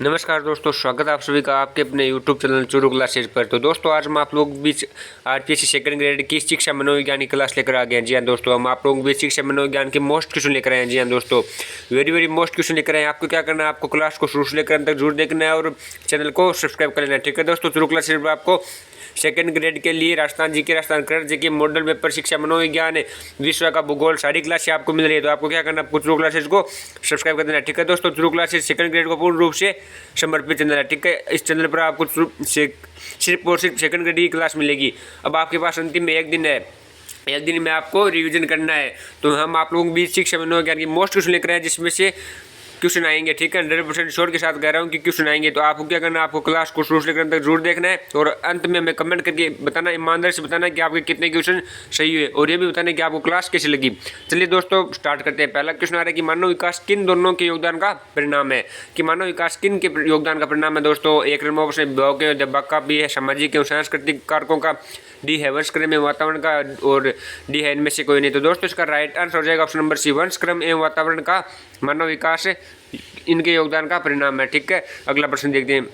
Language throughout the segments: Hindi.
नमस्कार दोस्तों, स्वागत है आप सभी का आपके अपने YouTube चैनल चुरू क्लासेज पर। तो दोस्तों आज हम आप लोग बीच आरपीएससी सेकंड ग्रेड की शिक्षा मनोविज्ञान की क्लास लेकर आ गए हैं। जी हाँ दोस्तों, हम आप लोगों के बीच शिक्षा मनोविज्ञान के मोस्ट क्वेश्चन लेकर आए हैं। जी हाँ दोस्तों, वेरी मोस्ट क्वेश्चन लेकर आए हैं। आपको क्या करना है, आपको क्लास को शुरू से लेकर अंत तक जरूर देखना है और चैनल को सब्सक्राइब कर लेना है। ठीक है दोस्तों, चुरू क्लासेज पर आपको सेकंड ग्रेड के लिए Rajasthan GK, Rajasthan current GK, model paper, शिक्षा मनोविज्ञान, विश्व का भूगोल सारी क्लासें आपको मिल रही है। तो आपको क्या करना है, आपको चुरू क्लासेज को सब्सक्राइब कर देना है। ठीक है दोस्तों, चुरू क्लासेज सेकंड ग्रेड को पूर्ण रूप से समर्पित चैनल है। ठीक है, इस चैनल पर आपको सिर्फ और सिर्फ सेकंड ग्रेड की क्लास मिलेगी। अब आपके पास अंतिम में एक दिन है, एक दिन में आपको रिवीजन करना है। तो हम आप लोगों के बीच शिक्षा मनोविज्ञान की मोस्ट क्वेश्चन लेकर आए हैं, जिसमें से क्वेश्चन आएंगे। ठीक है, 100% श्योर के साथ कह रहा हूँ कि क्वेश्चन आएंगे। तो आपको क्या करना है, आपको क्लास को शुरू से लेकर अंत तक जरूर देखना है और अंत में हमें कमेंट करके बताना, ईमानदारी से बताना कि आपके कितने क्वेश्चन सही हुए और ये भी बताना कि आपको क्लास कैसी लगी। चलिए दोस्तों स्टार्ट करते हैं। पहला क्वेश्चन आ रहा है कि मानव विकास किन दोनों के योगदान का परिणाम है। कि मानव विकास किन के योगदान का परिणाम है दोस्तों। एक नंबर ऑप्शन विभाग के दबाव का भी है, सामाजिक एवं सांस्कृतिक कारकों का, डी है वंश क्रम एवं वातावरण का, और डी है इनमें से कोई नहीं। तो दोस्तों इसका राइट आंसर हो जाएगा ऑप्शन नंबर सी, वंश क्रम एवं वातावरण का मानव विकास इनके योगदान का परिणाम है। ठीक है, अगला प्रश्न देखते हैं।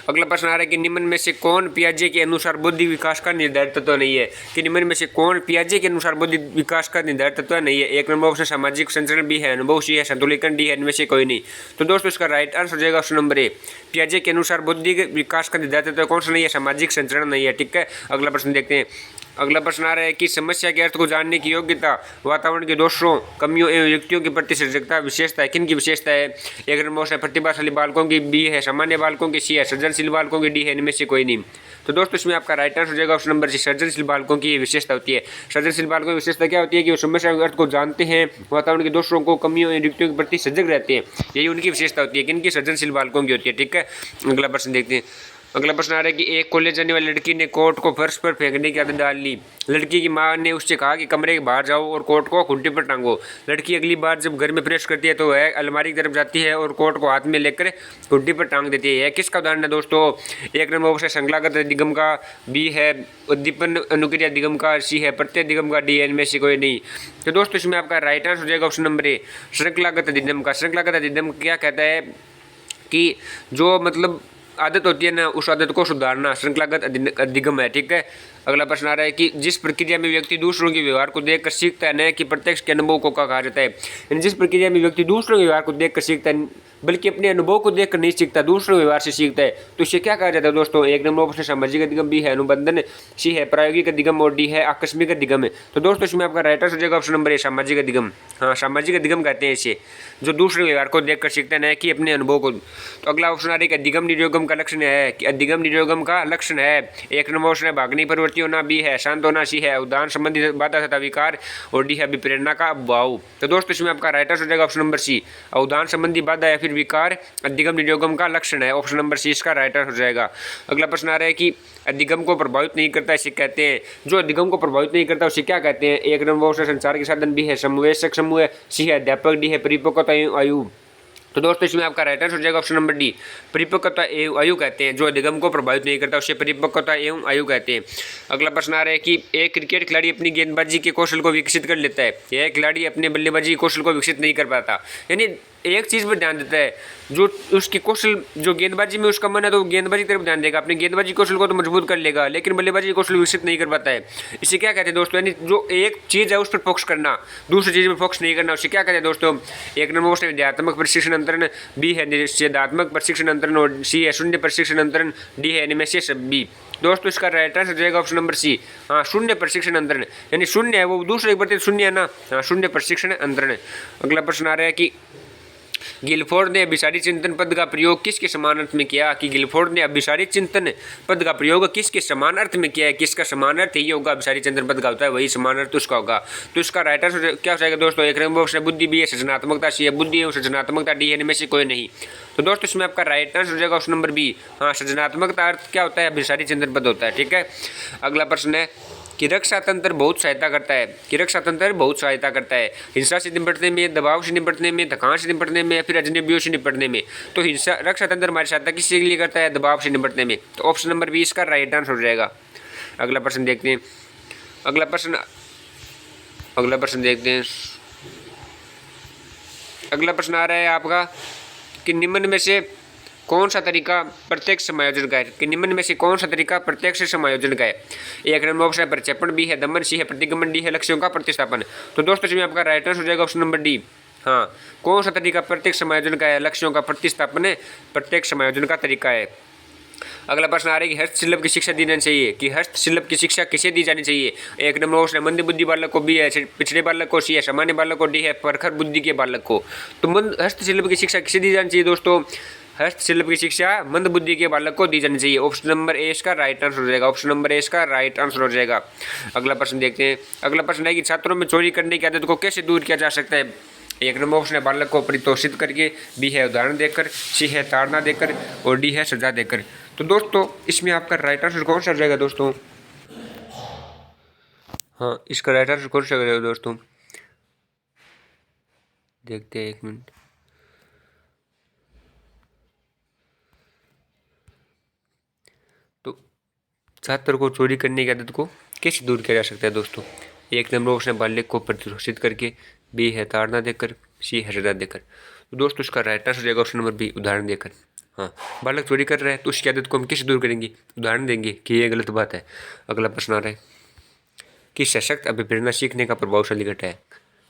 अगला प्रश्न आ रहा है कि निम्न में से कौन पियाजे के अनुसार बौद्धिक विकास का निर्धारित तत्व नहीं है। कि निम्न में से कौन पियाजे के अनुसार बौद्धिक विकास का निर्धारित तत्व नहीं है। एक नंबर ऑप्शन सामाजिक संचरण, बी है अनुभव, सी है संतुलन, डी है इनमें से कोई नहीं। तो दोस्तों इसका राइट आंसर हो जाएगा ऑप्शन नंबर ए, पियाजे के अनुसार बौद्धिक विकास का निर्धारित तत्व कौन सा नहीं है, सामाजिक संचरण नहीं है। ठीक है, अगला प्रश्न देखते हैं। अगला प्रश्न आ रहा है कि समस्या के अर्थ को जानने की योग्यता, वातावरण के दोषों, कमियों एवं युक्तियों के प्रति सजगता विशेषता है। किन की विशेषता है। एक नंबर है प्रतिभाशाली बालकों की, बी है सामान्य बालकों की, सी है सृजनशील बालकों की, डी है इनमें से कोई नहीं। तो दोस्तों इसमें आपका राइट आंसर हो जाएगा ऑप्शन नंबर सी, सृजनशील बालकों की विशेषता होती है। सृजनशील बालकों की विशेषता क्या होती है कि वो समस्या के अर्थ को जानते हैं, वातावरण के दोषों को, कमियों एवं युक्तियों के प्रति सजग रहते हैं। यही उनकी विशेषता होती है। किनकी, सृजनशील बालकों की होती है। ठीक है, अगला प्रश्न देखते हैं। अगला प्रश्न आ रहा है कि एक कॉलेज जाने वाली लड़की ने कोट को फर्श पर फेंकने की आदत डाल ली। लड़की की मां ने उससे कहा कि कमरे के बाहर जाओ और कोट को खूंटी पर टांगो। लड़की अगली बार जब घर में प्रवेश करती है तो वह अलमारी की तरफ जाती है और कोट को हाथ में लेकर खूंटी पर टांग देती है। यह किसका उदाहरण है दोस्तों। एक नंबर ऑप्शन श्रृंखलागत अधिगम का, बी है उद्दीपन अनुक्रिया अधिगम का, सी है प्रत्यय अधिगम का, डी है इनमें से कोई नहीं। तो दोस्तों इसमें आपका राइट आंसर हो जाएगा ऑप्शन नंबर ए, श्रृंखलागत अधिगम का। श्रृंखलागत अधिगम क्या कहता है कि जो मतलब आदत होती है ना, उस आदत को सुधारना श्रृंखलागत अधिगम है। ठीक है, अगला प्रश्न आ रहा है कि जिस प्रक्रिया में व्यक्ति दूसरों के व्यवहार को देखकर सीखता है, न कि प्रत्यक्ष के अनुभव को कहा जाता है। यानी जिस प्रक्रिया में व्यक्ति दूसरों के व्यवहार को देखकर सीखता है, बल्कि अपने अनुभव को देखकर नहीं सीखता, दूसरों के व्यवहार से सीखता है, तो इसे क्या कहा जाता है दोस्तों। एक नंबर ऑप्शन सामाजिक अधिगम, बी है अनुबंधन, सी है प्रायोगिक अधिगम और डी है आकस्मिक अधिगम है। तो दोस्तों इसमें आपका राइट आंसर हो जाएगा ऑप्शन नंबर ए, सामाजिक अधिगम। हाँ, सामाजिक अधिगम कहते हैं इसे, जो दूसरे व्यवहार को देखकर सीखता है, न कि अपने अनुभव को। तो अगला ऑप्शन आ रहा है कि अधिगम निरोगम का लक्षण है। कि अधिगम निरोगम का लक्षण है। एक नंबर ऑप्शन है भागनी प्रवृत्ति होना, बी है शांत होना, सी है उदाहरण संबंधी बाधा तथा विकार, और डी है विप्रेरणा का अभाव। तो दोस्तों इसमें आपका राइट आंसर हो जाएगा ऑप्शन नंबर सी, उदाहरण संबंधी बाधा या फिर विकार अधिगम निरोगम का लक्षण है। ऑप्शन नंबर सी इसका राइट आंसर हो जाएगा। अगला प्रश्न आ रहा है कि अधिगम को प्रभावित नहीं करता इसे कहते हैं। जो अधिगम को प्रभावित नहीं करता उसे क्या कहते हैं। एक नंबर ऑप्शन संचार के साधन, बी है समवेशक समूह, सी है अध्यापक, डी है परिपक्वता आयु। तो दोस्तों इसमें आपका राइट आंसर हो जाएगा ऑप्शन नंबर डी, परिपक्वता एवं आयु कहते हैं। जो अधिगम को प्रभावित नहीं करता उसे परिपक्वता एवं आयु कहते हैं। अगला प्रश्न आ रहा है कि एक क्रिकेट खिलाड़ी अपनी गेंदबाजी के कौशल को विकसित कर लेता है, यह खिलाड़ी अपने बल्लेबाजी के कौशल को विकसित नहीं कर पाता। यानी एक चीज़ पर ध्यान देता है, जो उसकी कौशल, जो गेंदबाजी में उसका मन है तो गेंदबाजी की तरफ ध्यान देगा, अपने गेंदबाजी कौशल को तो मजबूत कर लेगा, लेकिन बल्लेबाजी कौशल विकसित नहीं कर पाता है। इसे क्या कहते हैं दोस्तों। यानी जो एक चीज़ है उस पर फोकस करना, दूसरी चीज़ पर फोकस नहीं करना, उसे क्या कहते हैं दोस्तों। एक नंबर ऑप्शन विद्यात्मक प्रशिक्षण अंतरण, बी है निषेधात्मक प्रशिक्षण अंतरण, और सी है शून्य प्रशिक्षण अंतरण, डी है इनमें से बी। दोस्तों इसका राइट आंसर जाएगा ऑप्शन नंबर सी, हाँ शून्य प्रशिक्षण अंतरण। यानी शून्य है वो दूसरे के प्रति शून्य है ना, हाँ शून्य प्रशिक्षण अंतरण। अगला प्रश्न आ रहा है कि गिलफोर्ड ने अभिसारी चिंतन पद का प्रयोग किसके समान अर्थ में किया। कि गिलफोर्ड ने अभिसारी चिंतन पद का प्रयोग किसके समान अर्थ में किया है। किसका समान अर्थ ये होगा, अभिसारी चिंतन पद का होता है वही समान अर्थ उसका होगा। तो इसका राइट आंसर क्या हो जाएगा दोस्तों। एक नंबर ऑप्शन बुद्धि, बी है सृजनात्मकता, सी है बुद्धि एवं सृजनात्मकता, डी है इनमें से कोई नहीं। तो दोस्तों इसमें आपका राइट आंसर हो जाएगा ऑप्शन नंबर बी, हाँ सृजनात्मकता अर्थ क्या होता है, अभिसारी चिंतन पद होता है। ठीक है, अगला प्रश्न है कि रक्षा तंत्र बहुत सहायता करता है। कि रक्षा तंत्र बहुत सहायता करता है हिंसा से निपटने में, दबाव से निपटने में, थकान से निपटने में, या फिर अजनबियों से निपटने में। तो हिंसा रक्षा तंत्र हमारी सहायता किसके लिए करता है, दबाव से निपटने में। तो ऑप्शन नंबर बी इसका राइट आंसर हो जाएगा। अगला प्रश्न देखते हैं। अगला प्रश्न देखते हैं। अगला प्रश्न आ रहा है आपका कि निम्न में से कौन सा तरीका प्रत्यक्ष समायोजन का है? कि निम्न में से कौन सा तरीका प्रत्यक्ष समायोजन का है? एक नंबर ऑप्शन है प्रक्षेपण, बी है दमन, सी है प्रतिगमन, डी है लक्ष्यों का प्रतिस्थापन। तो दोस्तों इसमें आपका राइट आंसर हो जाएगा ऑप्शन नंबर डी। हाँ, कौन सा तरीका प्रत्यक्ष समायोजन का है? लक्ष्यों का प्रतिस्थापन है, प्रत्यक्ष समायोजन का तरीका है। अगला प्रश्न आ रहा है कि हस्तशिल्प की शिक्षा दी जानी चाहिए, कि हस्तशिल्प की शिक्षा किसे दी जानी चाहिए? एक नंबर ऑप्शन है मंद बुद्धि बालक को, बी है पिछड़े बालक को, सी है सामान्य बालक को, डी है प्रखर बुद्धि के बालक को। तो हस्तशिल्प की शिक्षा किसे दी जानी चाहिए दोस्तों? हस्तशिल्प की शिक्षा मंद बुद्धि के बालक को दी जानी चाहिए। ऑप्शन नंबर ए इसका राइट आंसर हो जाएगा। ऑप्शन नंबर ए इसका राइट आंसर हो जाएगा। अगला प्रश्न देखते हैं। अगला प्रश्न है कि छात्रों में चोरी करने की आदत को कैसे दूर किया जा सकता है? एक नंबर ऑप्शन है बालक को परितोषित करके, बी है उदाहरण देकर, सी है ताड़ना देकर और डी है सजा देकर। तो दोस्तों इसमें आपका राइट आंसर कौन सा हो जाएगा दोस्तों? हाँ, इसका राइट आंसर कौन सा हो जाएगा दोस्तों? देखते हैं, एक मिनट। तो छात्र को चोरी करने की आदत को कैसे दूर किया जा सकता है दोस्तों? एक नंबर ऑप्शन है बालक को परितोषित करके, बी है ताड़ना देकर, सी है सजा देकर। तो दोस्तों इसका राइट आंसर हो जाएगा ऑप्शन नंबर बी, उदाहरण देकर। हाँ, बालक चोरी कर रहा है तो उसकी आदत को हम कैसे दूर करेंगे? उदाहरण देंगे कि ये गलत बात है। अगला प्रश्न आ रहा है कि सशक्त अभिप्रेरणा सीखने का प्रभावशाली घटक है।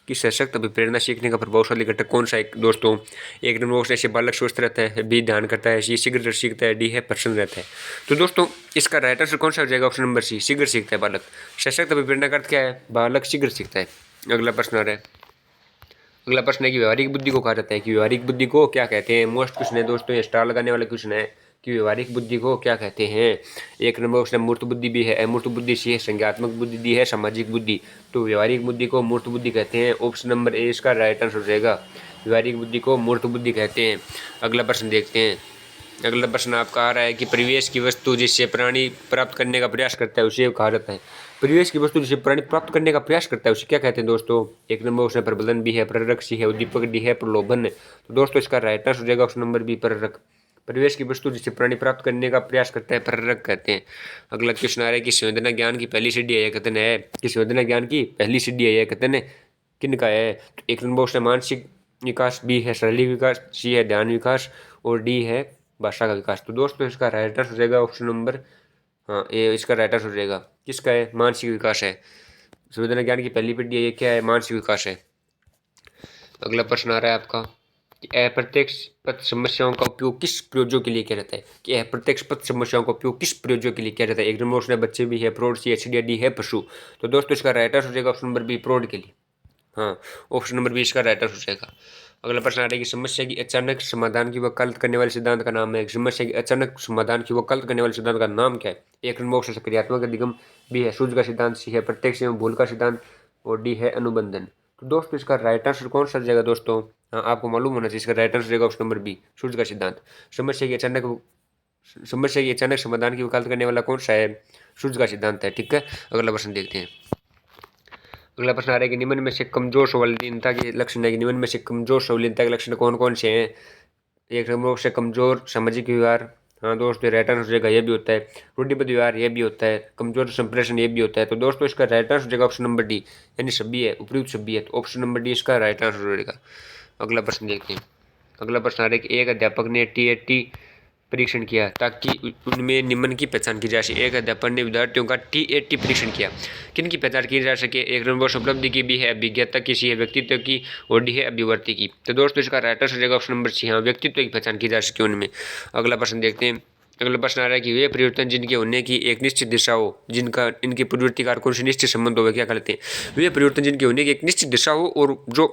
कि सशक्त अभिप्रेरणा सीखने का प्रभावशाली घटक कौन सा है दोस्तों? एक नंबर ऑप्शन से बालक स्वस्थ रहता है, बी ध्यान करता है, सी शीघ्र सीखता है, डी है प्रसन्न रहता है। तो दोस्तों इसका राइट आंसर कौन सा हो जाएगा? ऑप्शन नंबर सी, शीघ्र सीखता है बालक। सशक्त अभिप्रेरणा का अर्थ क्या है? बालक शीघ्र सीखता है। अगला प्रश्न आ रहा है। अगला प्रश्न है कि व्यवहारिक बुद्धि को कहा जाता है, कि व्यवहारिक बुद्धि को क्या कहते हैं? मोस्ट क्वेश्चन है दोस्तों, ये स्टार लगाने वाला क्वेश्चन है कि व्यवहारिक बुद्धि को क्या कहते हैं। एक नंबर ऑप्शन मूर्त बुद्धि, भी है अमूर्त बुद्धि, सी है संज्ञात्मक बुद्धि, डी है सामाजिक बुद्धि। तो व्यवहारिक बुद्धि को मूर्त बुद्धि कहते हैं। ऑप्शन नंबर ए इसका राइट आंसर हो जाएगा। व्यवहारिक बुद्धि को मूर्त बुद्धि कहते हैं। अगला प्रश्न देखते हैं। अगला प्रश्न आपका आ रहा है कि परिवेश की वस्तु जिससे प्राणी प्राप्त करने का प्रयास करता है उसे कहा जाता है। परिवेश की वस्तु जिसे प्राणी प्राप्त करने का प्रयास करता है उसे क्या कहते हैं दोस्तों? एक नंबर ऑप्शन प्रबंधन, बी है प्रेरक, सी है उद्दीपक, डी है प्रलोभन। तो दोस्तों इसका राइट आंसर हो जाएगा ऑप्शन नंबर बी, प्रेरक। परिवेश की वस्तु जिसे प्राणी प्राप्त करने का प्रयास करता है प्रेरक कहते हैं। अगला क्वेश्चन आ रहा है कि संवेदना ज्ञान की पहली सीढ़ी है, यह कथन है कि संवेदना ज्ञान की पहली सीढ़ी है, यह कथन किन का है? तो एक नंबर ऑप्शन मानसिक विकास, बी है शारीरिक विकास, सी है ध्यान विकास और डी है भाषा का विकास। तो दोस्तों इसका राइट आंसर हो जाएगा ऑप्शन नंबर, हाँ ये इसका राइट आंसर हो जाएगा। किसका है? मानसिक विकास है। संवेदना ज्ञान की पहली पीढ़ी है, ये क्या है? मानसिक विकास है। अगला प्रश्न आ रहा है आपका कि अप्रत्यक्ष पथ समस्याओं का उपयोग किस प्रयोजों के लिए किया जाता है? कि अप्रत्यक्ष पथ समस्याओं का उपयोग किस प्रयोजों के लिए किया जाता है? एक नंबर ऑप्शन है बच्चे, भी है प्रौढ़, सी एच डी है पशु। तो दोस्तों इसका राइट आंसर हो जाएगा ऑप्शन नंबर बी, प्रौढ़ के लिए। हाँ, ऑप्शन नंबर बी इसका राइट आंसर हो जाएगा। अगला प्रश्न आ रहा है कि समस्या की अचानक समाधान की वकालत करने वाले सिद्धांत का नाम है। समस्या की अचानक समाधान की वकालत करने वाले सिद्धांत का नाम क्या है? एक नंबर ऑप्शन सक्रियात्मक अधिगम, बी है सूझ का सिद्धांत, सी है प्रत्यक्ष एवं भूल का सिद्धांत और डी है अनुबंधन। तो दोस्तों इसका राइट आंसर कौन सा जाएगा दोस्तों? हाँ, आपको मालूम होना चाहिए। इसका राइट आंसर जाएगा ऑप्शन नंबर बी, सूझ का सिद्धांत। समस्या की अचानक समाधान की वकालत करने वाला कौन सा है? सूझ का सिद्धांत है। ठीक है, अगला प्रश्न देखते हैं। अगला प्रश्न आ रहा है कि निम्न में से कमजोर संवेदनशीलता के लक्षण है, कि निम्न में से कमजोर संवेदनशीलता के लक्षण कौन कौन से हैं? एक नंबर से कमजोर सामाजिक व्यवहार, हाँ दोस्तों राइट आंसर हो जाएगा, ये भी होता है। रूढ़िबद्ध व्यवहार, ये भी होता है। कमजोर संप्रेषण, ये भी होता है। तो दोस्तों इसका राइट आंसर हो जाएगा ऑप्शन नंबर डी, यानी सभी है, उपयुक्त सभी है। तो ऑप्शन नंबर डी इसका राइट आंसर हो जाएगा। अगला प्रश्न देखते हैं। अगला प्रश्न आ रहा है कि एक अध्यापक ने TAT परीक्षण किया ताकि उनमें निम्न की पहचान की जा सके। एक अध्यापक ने विद्यार्थियों का TAT परीक्षण किया, किन की पहचान की जा सके? एक नंबर उपलब्धि की, भी है अभिज्ञता की, सी है व्यक्तित्व की और डी है अभिवर्ती की। तो दोस्तों इसका राइट आंसर हो जाएगा ऑप्शन नंबर सी, हाँ व्यक्तित्व की पहचान की जा सके उनमें। अगला प्रश्न देखते हैं। अगला प्रश्न आ रहा है कि वे परिवर्तन जिनके होने की एक निश्चित दिशा हो, जिनका इनके पूर्ववर्ती कारकों से निश्चित संबंध हो, क्या कहते हैं? वे परिवर्तन जिनके होने की एक निश्चित दिशा हो और जो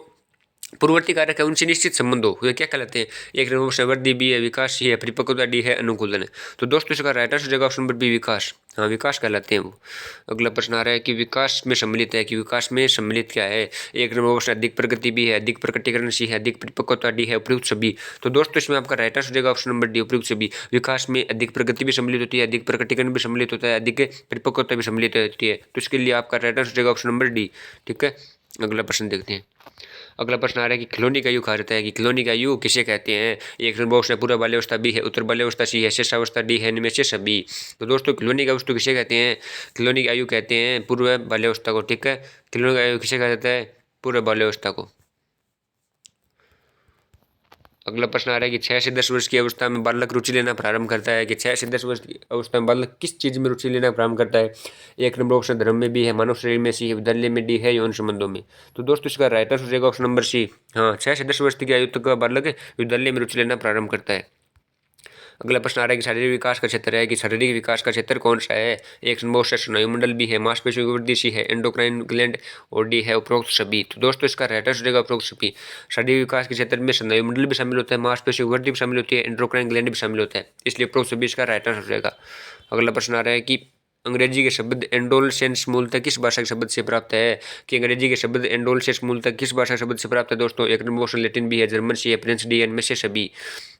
पूर्ववर्ती कारक है उनसे निश्चित संबंध हो, वे क्या कहलाते हैं? एक नंबर वृद्धि, बी है विकास, सी है परिपक्वता, डी है अनुकूलन। तो दोस्तों इसका राइट आंसर हो जाएगा ऑप्शन नंबर बी, विकास। हाँ, विकास कहलाते हैं वो। अगला प्रश्न आ रहा है कि विकास में सम्मिलित है, कि विकास में सम्मिलित क्या है? एक नंबर ऑप्शन अधिक प्रगति, भी है अधिक प्रकटीकरण, सी है अधिक परिपक्वता, डी है उपयुक्त सभी। तो दोस्तों इसमें आपका राइट आंसर हो जाएगा ऑप्शन नंबर डी, उपयुक्त सभी। विकास में अधिक प्रगति भी सम्मिलित होती है, अधिक प्रकटीकरण भी सम्मिलित होता है, अधिक परिपक्वता भी सम्मिलित होती है। तो इसके लिए आपका राइट आंसर हो जाएगा ऑप्शन नंबर डी। ठीक है, अगला प्रश्न देखते हैं। अगला प्रश्न आ रहा है कि खिलौने का युग कहा जाता है, कि खिलौने का युग किसे कहते हैं? एक नंबर ऑप्शन पूर्व बाल्यावस्था, बी है उत्तर बाल्यावस्था, सी है शेषावस्था, डी है निमेष बी। तो दोस्तों खिलौने का वस्तु किसे कहते हैं? खिलौने का आयु कहते हैं पूर्व बाल्यावस्था को। ठीक है, खिलौने का आयु किसे कहा जाता है? पूर्व बाल्यावस्था को। अगला प्रश्न आ रहा है कि 6 से 10 वर्ष की अवस्था में बालक रुचि लेना प्रारंभ करता है कि 6 से 10 वर्ष की अवस्था में बालक किस चीज़ में रुचि लेना प्रारंभ करता है। एक नंबर ऑप्शन धर्म में, बी है मानव शरीर में, सी है विद्यालय में, डी है यौन संबंधों में। तो दोस्तों इसका राइट आंसर हो जाएगा ऑप्शन नंबर सी। हाँ, 6 से 10 वर्ष की आयु तक का बालक विद्यालय में रुचि लेना प्रारंभ करता है। अगला प्रश्न आ रहा है कि शारीरिक विकास का क्षेत्र है कि शारीरिक विकास का क्षेत्र कौन सा है। एक नंबर ऑप्शन स्नायुमंडल, बी है मांसपेशियों की वृद्धि, सी है एंडोक्राइन ग्लैंड और डी है उपरोक्त सभी। तो दोस्तों इसका राइट आंसर हो जाएगा उपरोक्त सभी। शारीरिक विकास के क्षेत्र में स्नायुमंडल भी शामिल होता है, मांसपेशियों की वृद्धि भी शामिल होती है, एंडोक्राइन ग्लैंड भी शामिल होता है, इसलिए उपरोक्त सभी इसका राइट आंसर हो जाएगा। अगला प्रश्न आ रहा है कि अंग्रेजी के शब्द एंडोलसेंस मूलतः किस भाषा के शब्द से प्राप्त है कि अंग्रेजी के शब्द एंडोलसेंस मूलतः किस भाषा के शब्द से प्राप्त है। दोस्तों एक नंबर ऑप्शन लैटिन, बी है जर्मन, सी है फ्रेंच, डी इनमें से सभी।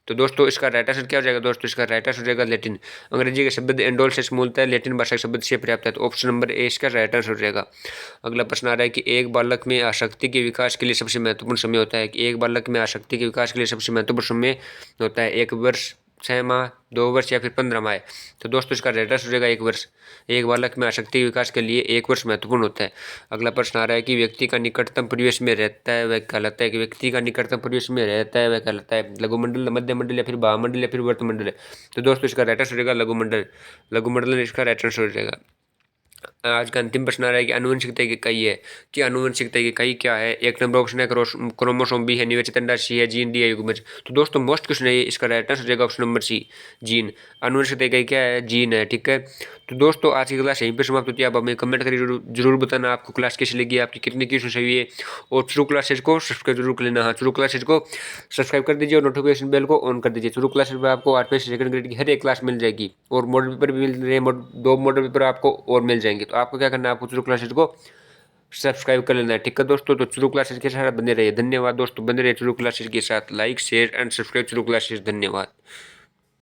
तो दोस्तों इसका राइट आंसर क्या हो जाएगा। दोस्तों इसका राइट आंसर हो जाएगा लैटिन। अंग्रेजी के शब्द एंडोलसेंस मूलतः लैटिन भाषा के शब्द से प्राप्त है, तो ऑप्शन नंबर ए इसका राइट आंसर हो जाएगा। अगला प्रश्न आ रहा है कि एक बालक में आसक्ति के विकास के लिए सबसे महत्वपूर्ण समय होता है कि एक बालक में आसक्ति के विकास के लिए सबसे महत्वपूर्ण समय होता है 1 वर्ष, 6 माह, 2 वर्ष या फिर 15 माह। तो दोस्तों इसका राइट आंसर हो जाएगा 1 वर्ष। एक बालक में आसक्ति के विकास के लिए 1 वर्ष महत्वपूर्ण होता है। अगला प्रश्न आ रहा है कि व्यक्ति का निकटतम परिवेश में रहता है वह कहलाता है कि व्यक्ति का निकटतम परिवेश में रहता है वह कहलाता है लघुमंडल, मध्य मंडल या फिर भामंडल या फिर वर्तमंडल। तो दोस्तों इसका राइट आंसर हो जाएगा लघुमंडल। लघुमंडल इसका राइट आंसर हो जाएगा। आज का अंतिम प्रश्न आ रहा है कि आनुवंशिकता की इकाई है कि आनुवंशिकता की इकाई क्या है। एक नंबर ऑप्शन है क्रोमोसोम, बी है निवेचित अंडा, सी है जीन, डी है युग्मज। तो दोस्तों मोस्ट क्वेश्चन है इसका राइट आंसर हो जाएगा ऑप्शन नंबर सी, जीन। आनुवंशिकता की इकाई क्या है, जीन है। ठीक है, तो दोस्तों आज की क्लास यहीं पर समाप्त होती है। आप हमें कमेंट करके जरूर बताना आपको क्लास कैसी लगी, आपकी कितनी क्वेश्चन सही हुई है। और चुरू क्लासेज को सब्सक्राइब जरूर कर लेना। हाँ, चुरू क्लासेज को सब्सक्राइब कर दीजिए और नोटिफिकेशन बेल को ऑन कर दीजिए। चुरू क्लासेज पर आपको 8वीं से सेकंड ग्रेड की हर एक क्लास मिल जाएगी और मॉडल पेपर भी मिल रहे हैं, 2 मॉडल पेपर आपको और मिल जाएंगे। तो आपको क्या करना है, आपको चुरू क्लासेज को सब्सक्राइब कर लेना है। ठीक है दोस्तों, तो चुरू क्लासेज के साथ बने रहिए। धन्यवाद दोस्तों, बने रहिए चुरू क्लासेज के साथ। Like share and subscribe Churu classes. धन्यवाद।